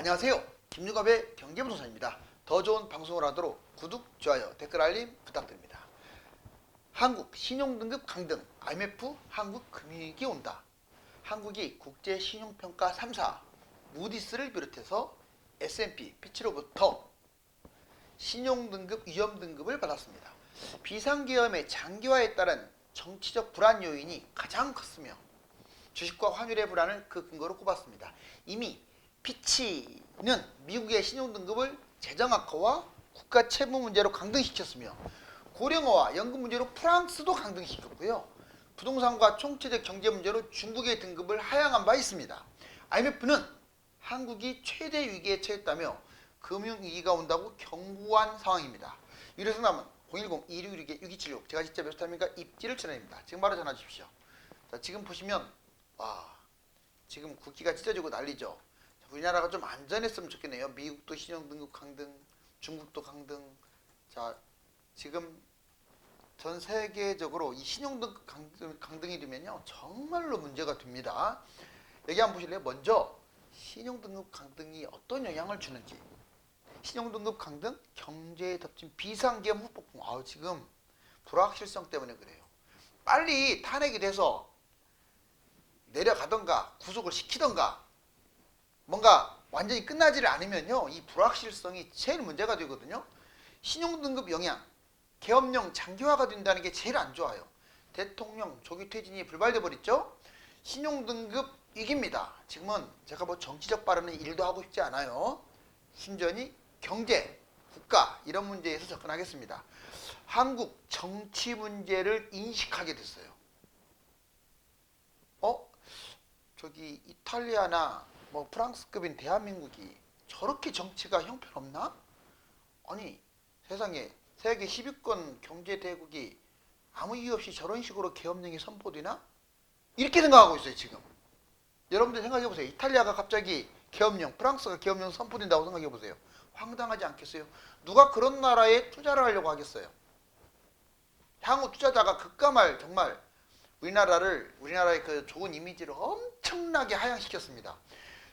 안녕하세요. 김유갑의 경제부동산입니다. 더 좋은 방송을 하도록 구독, 좋아요, 댓글 알림 부탁드립니다. 한국 신용등급 강등, IMF 한국 금융위기 온다. 한국이 국제신용평가 3사 무디스를 비롯해서 S&P, 피치로부터 신용등급 위험등급을 받았습니다. 비상계엄의 장기화에 따른 정치적 불안 요인이 가장 컸으며 주식과 환율의 불안을 그 근거로 꼽았습니다. 이미 피치는 미국의 신용등급을 재정 악화와 국가 채무 문제로 강등시켰으며 고령화와 연금 문제로 프랑스도 강등시켰고요. 부동산과 총체적 경제 문제로 중국의 등급을 하향한 바 있습니다. IMF는 한국이 최대 위기에 처했다며 금융위기가 온다고 경고한 상황입니다. 유료성 남은 010-2616-6276 제가 직접 몇 사람인가 입지를 전해드립니다. 지금 바로 전화 주십시오. 자, 지금 보시면 지금 국기가 찢어지고 난리죠. 우리나라가 좀 안전했으면 좋겠네요. 미국도 신용등급 강등, 중국도 강등. 자, 지금 전 세계적으로 이 신용등급 강등이 되면요 정말로 문제가 됩니다. 여기 한번 보실래요? 먼저 신용등급 강등이 어떤 영향을 주는지. 신용등급 강등, 경제에 덮친 비상계엄 후폭풍. 지금 불확실성 때문에 그래요. 빨리 탄핵이 돼서 내려가던가 구속을 시키던가 뭔가 완전히 끝나지를 않으면요 이 불확실성이 제일 문제가 되거든요. 신용등급 영향, 계엄령 장기화가 된다는 게 제일 안 좋아요. 대통령 조기 퇴진이 불발돼 버렸죠. 신용등급 위기입니다. 지금은 제가 뭐 정치적 발언은 일도 하고 싶지 않아요. 순전히 경제, 국가 이런 문제에서 접근하겠습니다. 한국 정치 문제를 인식하게 됐어요. 저기 이탈리아나 뭐 프랑스급인 대한민국이 저렇게 정치가 형편없나? 아니 세상에 세계 10위권 경제대국이 아무 이유 없이 저런 식으로 계엄령이 선포되나? 이렇게 생각하고 있어요 지금. 여러분들 생각해보세요. 이탈리아가 갑자기 계엄령, 프랑스가 계엄령 선포된다고 생각해보세요. 황당하지 않겠어요? 누가 그런 나라에 투자를 하려고 하겠어요? 향후 투자자가 급감할 정말 우리나라의 그 좋은 이미지를 엄청나게 하향시켰습니다.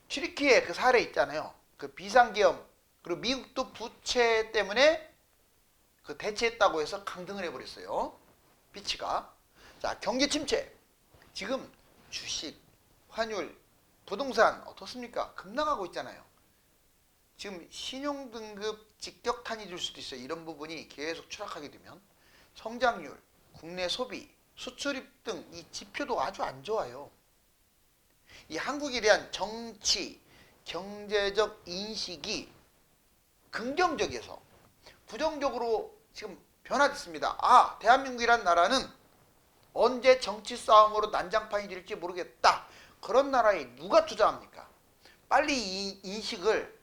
튀르키예 그 사례 있잖아요. 그 비상계엄, 그리고 미국도 부채 때문에 그 대체했다고 해서 강등을 해버렸어요. 피치가. 자, 경제 침체. 지금 주식, 환율, 부동산 어떻습니까? 급락하고 있잖아요. 지금 신용등급 직격탄이 줄 수도 있어요. 이런 부분이 계속 추락하게 되면. 성장률, 국내 소비, 수출입 등 이 지표도 아주 안 좋아요. 이 한국에 대한 정치, 경제적 인식이 긍정적이어서 부정적으로 지금 변화됐습니다. 대한민국이란 나라는 언제 정치 싸움으로 난장판이 될지 모르겠다. 그런 나라에 누가 투자합니까? 빨리 이 인식을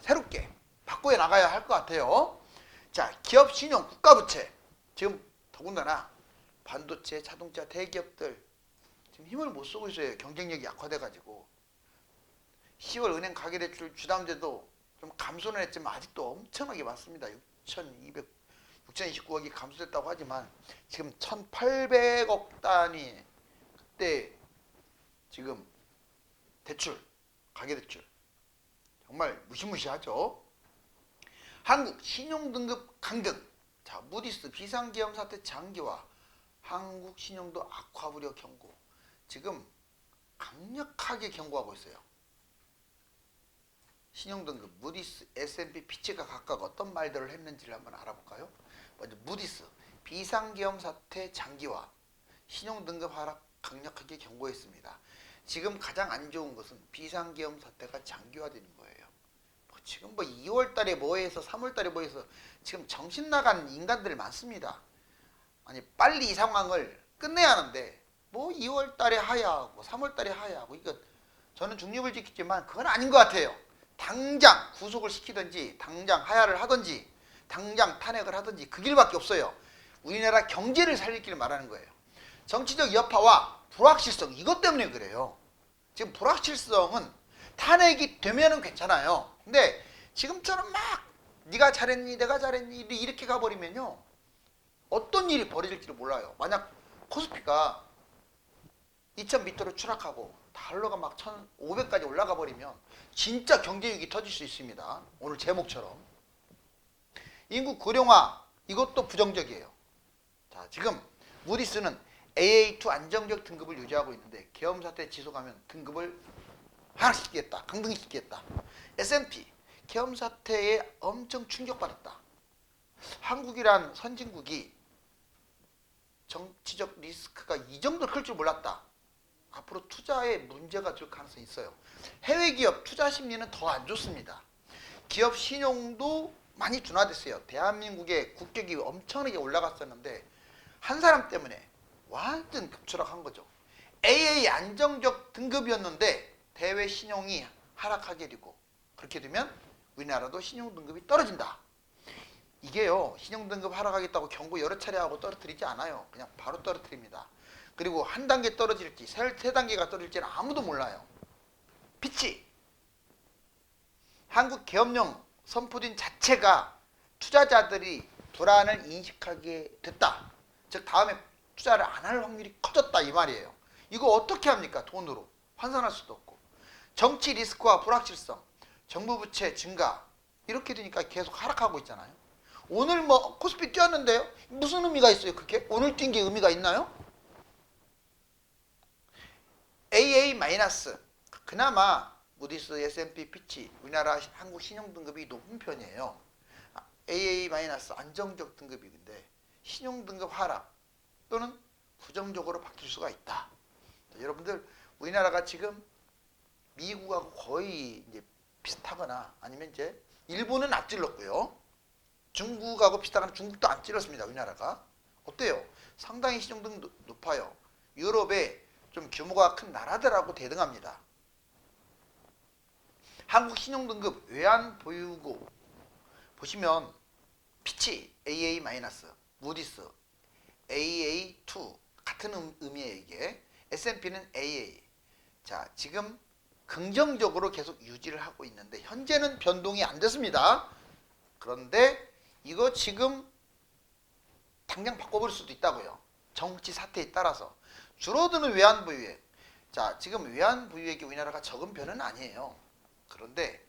새롭게 바꿔 나가야 할 것 같아요. 자, 기업 신용, 국가부채. 지금 더군다나 반도체, 자동차 대기업들 지금 힘을 못 쓰고 있어요. 경쟁력이 약화돼가지고 10월 은행 가계대출 주담대도 좀 감소는 했지만 아직도 엄청나게 많습니다. 6,029억이 감소됐다고 하지만 지금 1,800억 단위 그때 지금 대출, 가계대출 정말 무시무시하죠. 한국 신용등급 강등. 자, 무디스 비상계엄 사태 장기화, 한국 신용도 악화 우려 경고. 지금 강력하게 경고하고 있어요. 신용등급 무디스, S&P, 피치가 각각 어떤 말들을 했는지를 한번 알아볼까요? 먼저 무디스 비상계엄 사태 장기화, 신용등급 하락 강력하게 경고했습니다. 지금 가장 안 좋은 것은 비상계엄 사태가 장기화되는 거예요. 지금 2월달에 뭐해서 3월달에 뭐해서 지금 정신 나간 인간들 많습니다. 아니 빨리 이 상황을 끝내야 하는데 2월달에 하야하고 3월달에 하야하고 이거 저는 중립을 지키지만 그건 아닌 것 같아요. 당장 구속을 시키든지 당장 하야를 하든지 당장 탄핵을 하든지 그 길밖에 없어요. 우리나라 경제를 살릴 길을 말하는 거예요. 정치적 여파와 불확실성 이것 때문에 그래요. 지금 불확실성은 탄핵이 되면은 괜찮아요. 근데 지금처럼 막 네가 잘했니 내가 잘했니 이렇게 가버리면요 어떤 일이 벌어질지를 몰라요. 만약 코스피가 2000 밑으로 추락하고 달러가 막 1,500까지 올라가 버리면 진짜 경제위기 터질 수 있습니다. 오늘 제목처럼. 인구 고령화 이것도 부정적이에요. 자, 지금 무디스는 AA2 안정적 등급을 유지하고 있는데 계엄 사태 지속하면 등급을 하락시키겠다. 강등시키겠다. S&P 계엄 사태에 엄청 충격받았다. 한국이란 선진국이 정치적 리스크가 이 정도 클 줄 몰랐다. 앞으로 투자에 문제가 될 가능성이 있어요. 해외 기업 투자 심리는 더 안 좋습니다. 기업 신용도 많이 둔화됐어요. 대한민국의 국격이 엄청나게 올라갔었는데 한 사람 때문에 완전 급추락한 거죠. AA 안정적 등급이었는데 대외 신용이 하락하게 되고 그렇게 되면 우리나라도 신용 등급이 떨어진다. 이게요, 신용 등급 하락하겠다고 경고 여러 차례 하고 떨어뜨리지 않아요. 그냥 바로 떨어뜨립니다. 그리고 한 단계 떨어질지 세 단계가 떨어질지는 아무도 몰라요. 피치 한국 계엄령 선포된 자체가 투자자들이 불안을 인식하게 됐다. 즉 다음에 투자를 안 할 확률이 커졌다 이 말이에요. 이거 어떻게 합니까? 돈으로 환산할 수도 없고. 정치 리스크와 불확실성, 정부 부채 증가 이렇게 되니까 계속 하락하고 있잖아요. 오늘 뭐 코스피 뛰었는데요. 무슨 의미가 있어요? 그게? 오늘 뛴 게 의미가 있나요? AA- 그나마 무디스, S&P, 피치 우리나라 한국 신용등급이 높은 편이에요. AA- 안정적 등급인데 신용등급 하락 또는 부정적으로 바뀔 수가 있다. 자, 여러분들 우리나라가 지금 미국하고 거의 이제 비슷하거나 아니면 이제 일본은 앞질렀고요. 중국하고 비슷하거나 중국도 안 찔렀습니다. 우리나라가 어때요? 상당히 신용등급 높아요. 유럽에 좀 규모가 큰 나라들하고 대등합니다. 한국 신용등급 외환보유고 보시면 피치 AA-, 무디스 AA2 같은 의미예요. 이게 S&P는 AA. 자, 지금 긍정적으로 계속 유지를 하고 있는데 현재는 변동이 안 됐습니다. 그런데 이거 지금 당장 바꿔버릴 수도 있다고요. 정치 사태에 따라서 줄어드는 외환보유액. 자, 지금 외환보유액이 우리나라가 적은 편은 아니에요. 그런데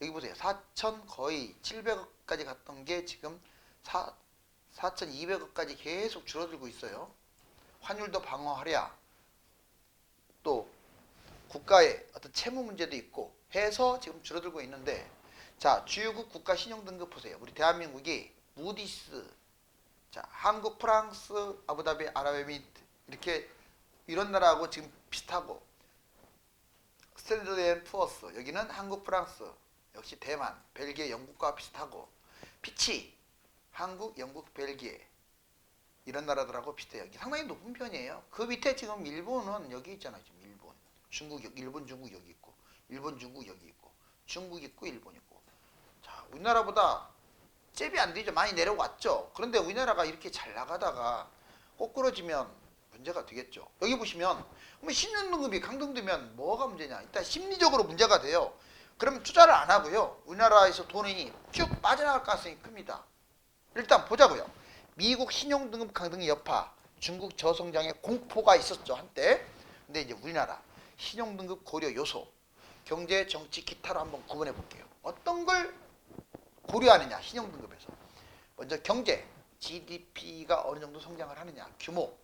여기 보세요. 4천 거의 700억까지 갔던 게 지금 4,200억까지 계속 줄어들고 있어요. 환율도 방어하랴 또 국가의 어떤 채무 문제도 있고 해서 지금 줄어들고 있는데 자, 주요국 국가 신용등급 보세요. 우리 대한민국이 무디스, 자, 한국, 프랑스, 아부다비, 아랍에미리트 이렇게 이런 나라하고 지금 비슷하고 스탠더드 앤 푸어스 여기는 한국, 프랑스, 역시 대만, 벨기에, 영국과 비슷하고 피치 한국, 영국, 벨기에 이런 나라들하고 비슷해요. 여기 상당히 높은 편이에요. 그 밑에 지금 일본은 여기 있잖아요. 지금 일본, 중국, 일본, 중국 여기 있고 일본, 중국 여기 있고 중국 있고 일본 있고. 자, 우리나라보다 잽이 안 되죠. 많이 내려왔죠. 그런데 우리나라가 이렇게 잘 나가다가 꼬꾸러지면 문제가 되겠죠. 여기 보시면 신용등급이 강등되면 뭐가 문제냐? 일단 심리적으로 문제가 돼요. 그러면 투자를 안 하고요. 우리나라에서 돈이 쭉 빠져나갈 가능성이 큽니다. 일단 보자고요. 미국 신용등급 강등의 여파, 중국 저성장의 공포가 있었죠 한때. 근데 이제 우리나라 신용등급 고려 요소, 경제, 정치, 기타로 한번 구분해 볼게요. 어떤 걸 고려하느냐 신용등급에서. 먼저 경제, GDP가 어느 정도 성장을 하느냐, 규모,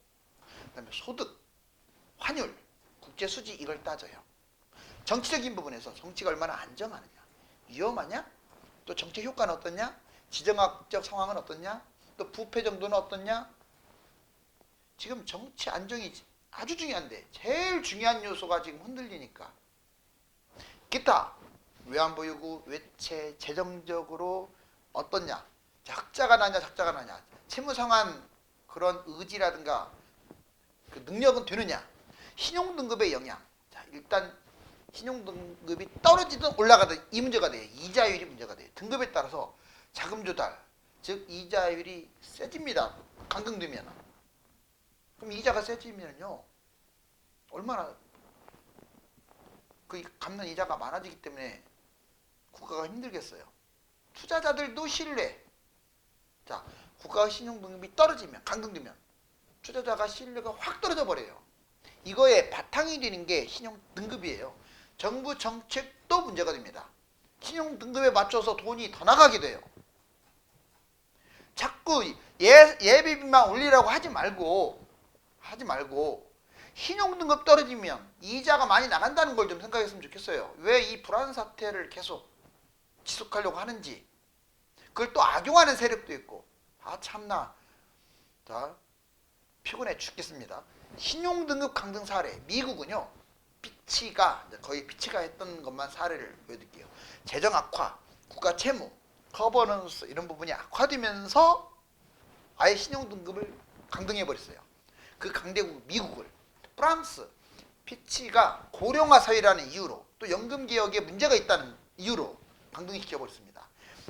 그다음에 소득, 환율, 국제수지 이걸 따져요. 정치적인 부분에서 정치가 얼마나 안정하느냐, 위험하냐, 또 정책 효과는 어떻냐, 지정학적 상황은 어떻냐, 또 부패 정도는 어떻냐. 지금 정치 안정이 아주 중요한데 제일 중요한 요소가 지금 흔들리니까 기타, 외환보유고, 외채, 재정적으로 어떻냐, 흑자가 나냐 적자가 나냐, 채무상환 그런 의지라든가 그 능력은 되느냐, 신용등급의 영향. 자, 일단 신용등급이 떨어지든 올라가든 이 문제가 돼요. 이자율이 문제가 돼요. 등급에 따라서 자금 조달, 즉 이자율이 세집니다. 강등되면. 그럼 이자가 세지면요 얼마나 그 갚는 이자가 많아지기 때문에 국가가 힘들겠어요. 투자자들도 신뢰. 자, 국가 신용등급이 떨어지면 강등되면 투자자가 신뢰가 확 떨어져 버려요. 이거의 바탕이 되는 게 신용 등급이에요. 정부 정책도 문제가 됩니다. 신용 등급에 맞춰서 돈이 더 나가게 돼요. 자꾸 예비비만 올리라고 하지 말고 신용 등급 떨어지면 이자가 많이 나간다는 걸 좀 생각했으면 좋겠어요. 왜 이 불안 사태를 계속 지속하려고 하는지. 그걸 또 악용하는 세력도 있고. 아 참나. 자, 피곤해 죽겠습니다. 신용 등급 강등 사례. 미국은요. 피치가 거의 피치가 했던 것만 사례를 보여드릴게요. 재정 악화, 국가 채무, 거버넌스 이런 부분이 악화되면서 아예 신용 등급을 강등해 버렸어요. 그 강대국 미국을. 프랑스 피치가 고령화 사회라는 이유로 또 연금 개혁에 문제가 있다는 이유로 강등시켜 버렸습니다.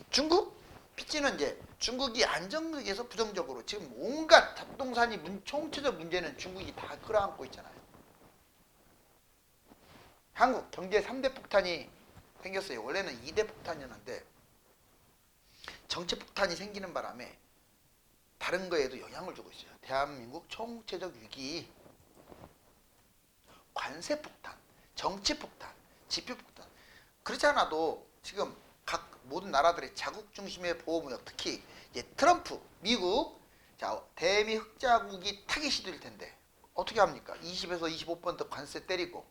중국 피치는 이제 중국이 안정적에서 부정적으로 지금 온갖 잡동사니 총체적 문제는 중국이 다 끌어안고 있잖아요. 한국 경제 3대 폭탄이 생겼어요. 원래는 2대 폭탄이었는데 정치 폭탄이 생기는 바람에 다른 거에도 영향을 주고 있어요. 대한민국 총체적 위기, 관세 폭탄, 정치 폭탄, 지표 폭탄. 그렇지 않아도 지금 각 모든 나라들의 자국 중심의 보호무역, 특히 이제 트럼프, 미국, 자 대미 흑자국이 타깃이 될 텐데 어떻게 합니까? 20에서 25% 관세 때리고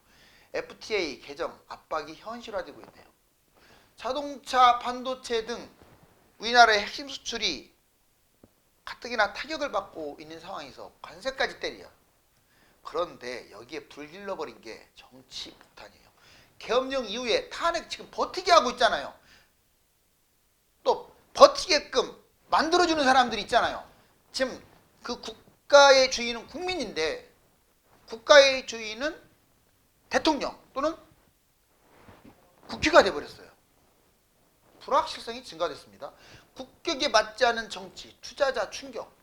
FTA 개정 압박이 현실화되고 있네요. 자동차, 반도체 등 우리나라의 핵심 수출이 가뜩이나 타격을 받고 있는 상황에서 관세까지 때려. 그런데 여기에 불질러버린 게 정치 폭탄이에요. 계엄령 이후에 탄핵 지금 버티게 하고 있잖아요. 또 버티게끔 만들어주는 사람들이 있잖아요. 지금 그 국가의 주인은 국민인데 국가의 주인은 대통령 또는 국회가 돼버렸어요. 불확실성이 증가됐습니다. 국격에 맞지 않은 정치, 투자자 충격.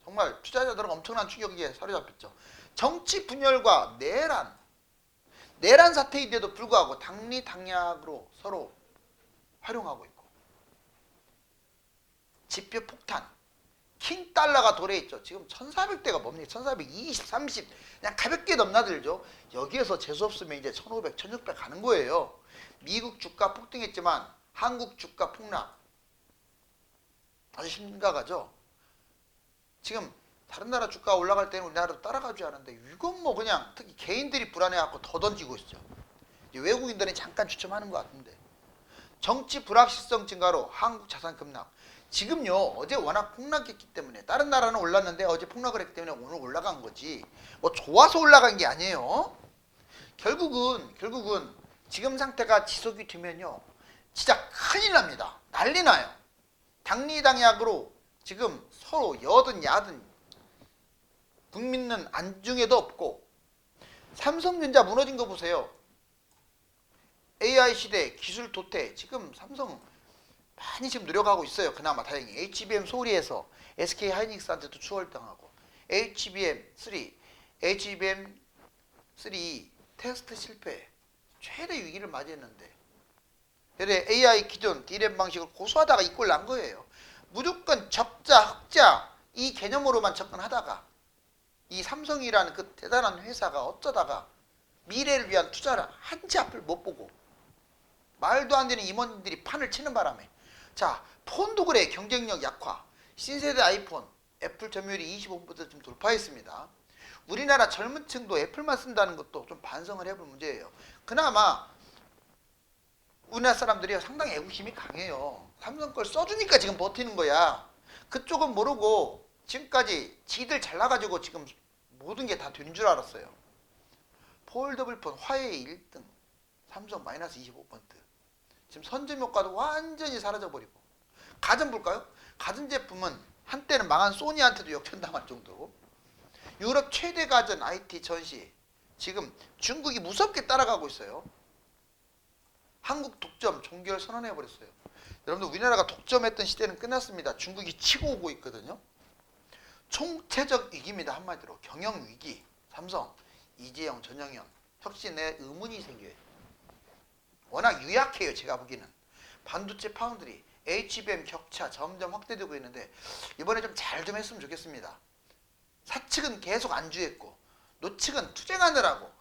정말 투자자들은 엄청난 충격에 사로잡혔죠. 정치 분열과 내란 사태인데도 불구하고 당리 당략으로 서로 활용하고 있고 지표 폭탄, 킹 달러가 도래했죠. 지금 1400대가 뭡니까? 1420, 30 그냥 가볍게 넘나들죠. 여기에서 재수없으면 이제 1500, 1600 가는 거예요. 미국 주가 폭등했지만 한국 주가 폭락 아주 심각하죠. 지금 다른 나라 주가 올라갈 때는 우리나라도 따라가지 않은데 이건 뭐 그냥 특히 개인들이 불안해갖고 더 던지고 있죠. 외국인들은 잠깐 주춤하는 것 같은데 정치 불확실성 증가로 한국 자산 급락. 지금요 어제 워낙 폭락했기 때문에 다른 나라는 올랐는데 어제 폭락을 했기 때문에 오늘 올라간 거지 뭐 좋아서 올라간 게 아니에요. 결국은 지금 상태가 지속이 되면요 진짜 큰일 납니다. 난리 나요. 당리당약으로 지금 서로 여든 야든 국민은 안중에도 없고 삼성전자 무너진 거 보세요. AI 시대 기술 도태 지금 삼성 많이 지금 노력하고 있어요. 그나마 다행히 HBM 소리에서 SK 하이닉스한테도 추월당하고 HBM3 테스트 실패 최대 위기를 맞이했는데 AI 기존 D램 방식을 고수하다가 이 꼴 난 거예요. 무조건 적자 흑자 이 개념으로만 접근하다가 이 삼성이라는 그 대단한 회사가 어쩌다가 미래를 위한 투자를 한 치 앞을 못 보고 말도 안 되는 임원들이 판을 치는 바람에 자 폰도 그래 경쟁력 약화 신세대 아이폰 애플 점유율이 25% 좀 돌파했습니다. 우리나라 젊은 층도 애플만 쓴다는 것도 좀 반성을 해볼 문제예요. 그나마 우리나라 사람들이 상당히 애국심이 강해요. 삼성 걸 써주니까 지금 버티는 거야. 그쪽은 모르고 지금까지 지들 잘나가지고 지금 모든 게 다 된 줄 알았어요. 폴더블폰 화웨이 1등 삼성 마이너스 25%. 지금 선점 효과도 완전히 사라져버리고 가전 볼까요? 가전제품은 한때는 망한 소니한테도 역전당할 정도로 유럽 최대 가전 IT 전시 지금 중국이 무섭게 따라가고 있어요. 한국 독점 종결 선언해버렸어요. 여러분들 우리나라가 독점했던 시대는 끝났습니다. 중국이 치고 오고 있거든요. 총체적 위기입니다. 한마디로 경영위기. 삼성, 이재용, 전영현 혁신에 의문이 생겨요. 워낙 유약해요. 제가 보기에는. 반도체 파운드리, HBM 격차 점점 확대되고 있는데 이번에 좀 잘 좀 했으면 좋겠습니다. 사측은 계속 안주했고 노측은 투쟁하느라고.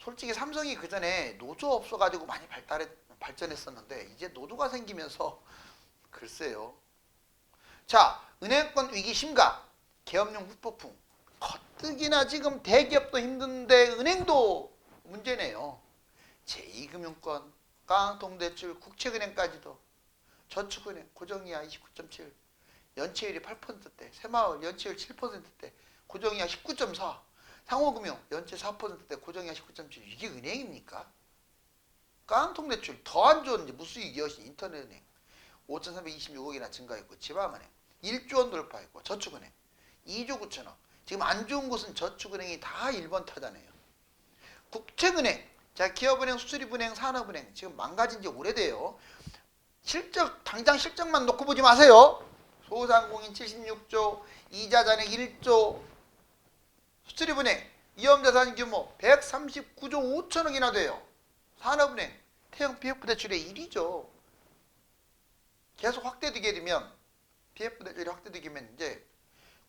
솔직히 삼성이 그 전에 노조 없어가지고 많이 발전했었는데 이제 노조가 생기면서 글쎄요. 자, 은행권 위기 심각, 계엄령 후폭풍. 가뜩이나 지금 대기업도 힘든데 은행도 문제네요. 제2금융권, 깡통대출, 국책은행까지도. 저축은행 고정이하 29.7, 연체율이 8%대, 새마을 연체율 7%대, 고정이하 19.4, 상호금융 연체 4%대, 고정이하 19.7. 이게 은행입니까? 깡통대출 더 안 좋은지 무수익 여신 인터넷은행 5,326억이나 증가했고, 지방은행 1조 원 돌파했고, 저축은행 2조 9천억. 지금 안 좋은 곳은 저축은행이 다 1번 타자네요. 국책은행, 자, 기업은행, 수수립은행, 산업은행 지금 망가진 지 오래돼요. 실적, 당장 실적만 놓고 보지 마세요. 소상공인 76조, 이자 잔액 1조, 수수립은행 위험자산 규모 139조 5천억이나 돼요. 산업은행 태형 PF 대출의 1위죠. 계속 확대되게 되면, PF 대출이 확대되게 되면 이제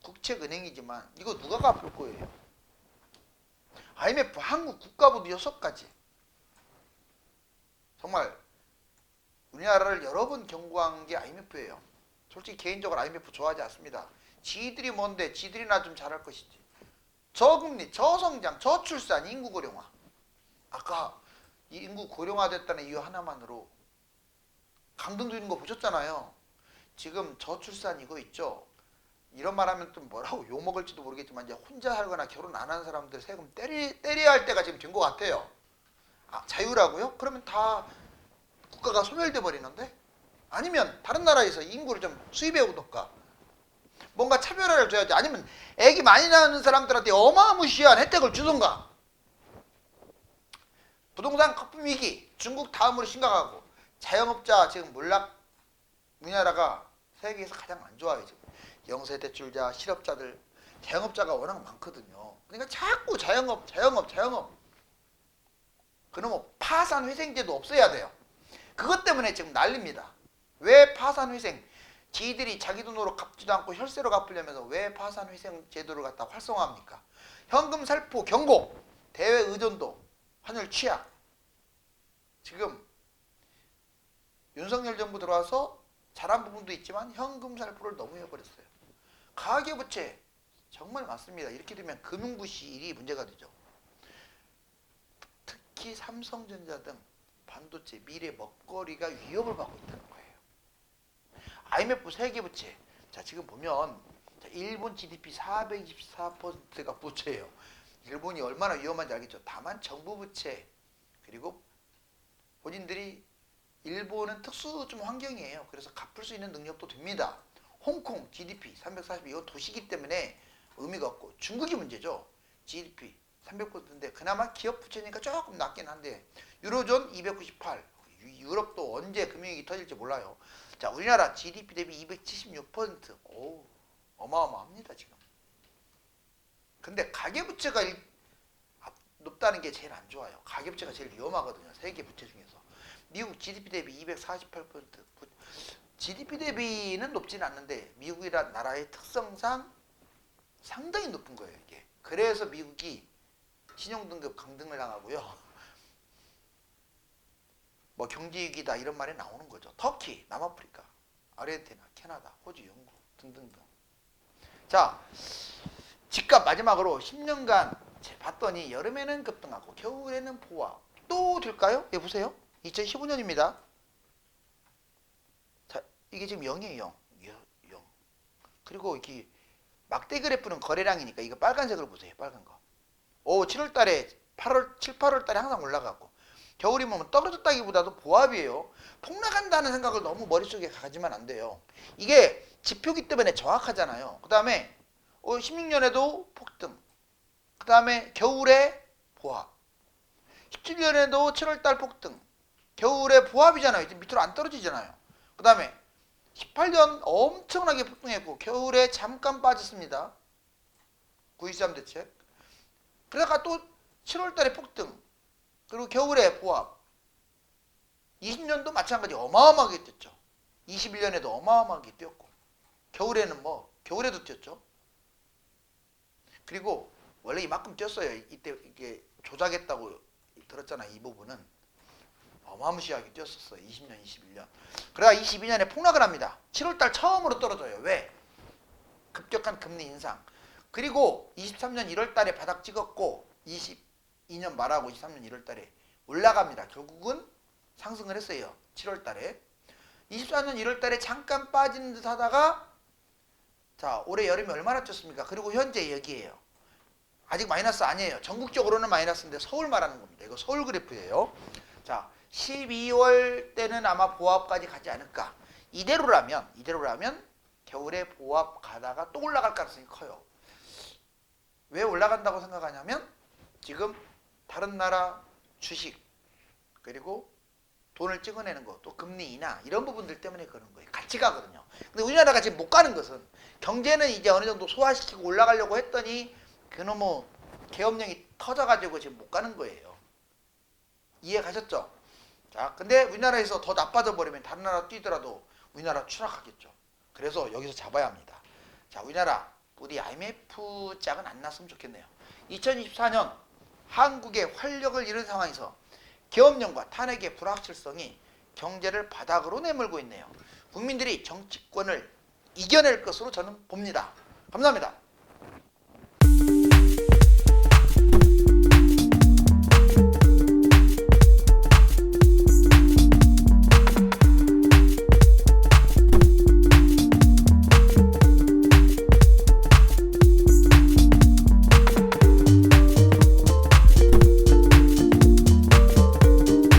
국책은행이지만 이거 누가 갚을 거예요? IMF 한국 국가부도 6가지. 정말 우리나라를 여러 번 경고한 게 IMF예요. 솔직히 개인적으로 IMF 좋아하지 않습니다. 지들이 뭔데 지들이나 좀 잘할 것이지. 저금리, 저성장, 저출산, 인구 고령화. 아까 이 인구 고령화됐다는 이유 하나만으로 강등 주는 거 보셨잖아요. 지금 저출산 이거 있죠. 이런 말하면 또 뭐라고 욕먹을지도 모르겠지만 이제 혼자 살거나 결혼 안 하는 사람들 세금 때려야 할 때가 지금 된 것 같아요. 아, 자유라고요? 그러면 다 국가가 소멸돼 버리는데? 아니면 다른 나라에서 인구를 좀 수입해 오던가 뭔가 차별화를 줘야지. 아니면 애기 많이 낳는 사람들한테 어마무시한 혜택을 주던가. 부동산 거품 위기 중국 다음으로 심각하고, 자영업자 지금 몰락. 우리나라가 세계에서 가장 안 좋아요. 지금 영세대출자, 실업자들, 자영업자가 워낙 많거든요. 그러니까 자꾸 자영업. 그놈의 파산회생제도 없애야 돼요. 그것 때문에 지금 난립니다. 왜 파산회생? 지들이 자기 돈으로 갚지도 않고 혈세로 갚으려면서 왜 파산회생 제도를 갖다 활성화합니까? 현금 살포 경고, 대외 의존도, 환율 취약. 지금 윤석열 정부 들어와서 잘한 부분도 있지만 현금 살포를 너무 해버렸어요. 가계부채 정말 많습니다. 이렇게 되면 금융부실이 문제가 되죠. 특히 삼성전자 등 반도체 미래 먹거리가 위협을 받고 있다는 거예요. IMF 세계부채. 자, 지금 보면 일본 GDP 424%가 부채예요. 일본이 얼마나 위험한지 알겠죠. 다만 정부 부채, 그리고 본인들이 일본은 특수 좀 환경이에요. 그래서 갚을 수 있는 능력도 됩니다. 홍콩 GDP 340, 이거 도시기 때문에 의미가 없고, 중국이 문제죠. GDP 300%인데 그나마 기업 부채니까 조금 낮긴 한데, 유로존 298, 유럽도 언제 금융위기 터질지 몰라요. 자, 우리나라 GDP 대비 276%. 오, 어마어마합니다 지금. 근데 가계부채가 높다는 게 제일 안 좋아요. 가계부채가 제일 위험하거든요. 세계 부채 중에서. 미국 GDP 대비 248%. GDP 대비는 높지는 않는데 미국이란 나라의 특성상 상당히 높은 거예요, 이게. 그래서 미국이 신용등급 강등을 당하고요. 뭐 경제위기다 이런 말이 나오는 거죠. 터키, 남아프리카, 아르헨티나, 캐나다, 호주, 영국 등등등. 자, 집값 마지막으로 10년간 봤더니 여름에는 급등하고 겨울에는 보합. 또 될까요? 예, 보세요. 2015년입니다. 자, 이게 지금 0이에요. 0. 그리고 이게 막대 그래프는 거래량이니까 이거 빨간색으로 보세요. 빨간 거. 오, 7월 달에 7, 8월 달에 항상 올라가고, 겨울이면 떨어졌다기보다도 보합이에요. 폭락한다는 생각을 너무 머릿속에 가지면 안 돼요. 이게 지표기 때문에 정확하잖아요. 그 다음에 16년에도 폭등, 그 다음에 겨울에 보합, 17년에도 7월달 폭등, 겨울에 보합이잖아요. 이제 밑으로 안 떨어지잖아요. 그 다음에 18년 엄청나게 폭등했고 겨울에 잠깐 빠졌습니다. 9.23 대책. 그러다가 또 7월달에 폭등, 그리고 겨울에 보합. 20년도 마찬가지 어마어마하게 뛰었죠. 21년에도 어마어마하게 뛰었고, 겨울에는 뭐 겨울에도 뛰었죠. 그리고 원래 이만큼 뛰었어요. 이때 이게 조작했다고 들었잖아. 이 부분은 어마무시하게 뛰었었어요. 20년, 21년. 그러다 22년에 폭락을 합니다. 7월달 처음으로 떨어져요. 왜? 급격한 금리 인상. 그리고 23년 1월달에 바닥 찍었고 22년 말하고 23년 1월달에 올라갑니다. 결국은 상승을 했어요. 7월달에. 24년 1월달에 잠깐 빠지는 듯 하다가 자 올해 여름에 얼마나 쪘습니까? 그리고 현재 여기에요. 아직 마이너스 아니에요. 전국적으로는 마이너스인데 서울 말하는 겁니다. 이거 서울 그래프예요. 자 12월 때는 아마 보합까지 가지 않을까. 이대로라면 겨울에 보합 가다가 또 올라갈 가능성이 커요. 왜 올라간다고 생각하냐면 지금 다른 나라 주식 그리고 돈을 찍어내는 거, 또 금리 인하 이런 부분들 때문에 그런 거예요. 같이 가거든요. 근데 우리나라가 지금 못 가는 것은 경제는 이제 어느 정도 소화시키고 올라가려고 했더니 그놈의 계엄령이 터져가지고 지금 못 가는 거예요. 이해 가셨죠? 자, 근데 우리나라에서 더 나빠져 버리면 다른 나라 뛰더라도 우리나라 추락하겠죠. 그래서 여기서 잡아야 합니다. 자, 우리나라 우리 IMF 짝은 안 났으면 좋겠네요. 2024년 한국의 활력을 잃은 상황에서 계엄령과 탄핵의 불확실성이 경제를 바닥으로 내몰고 있네요. 국민들이 정치권을 이겨낼 것으로 저는 봅니다. 감사합니다.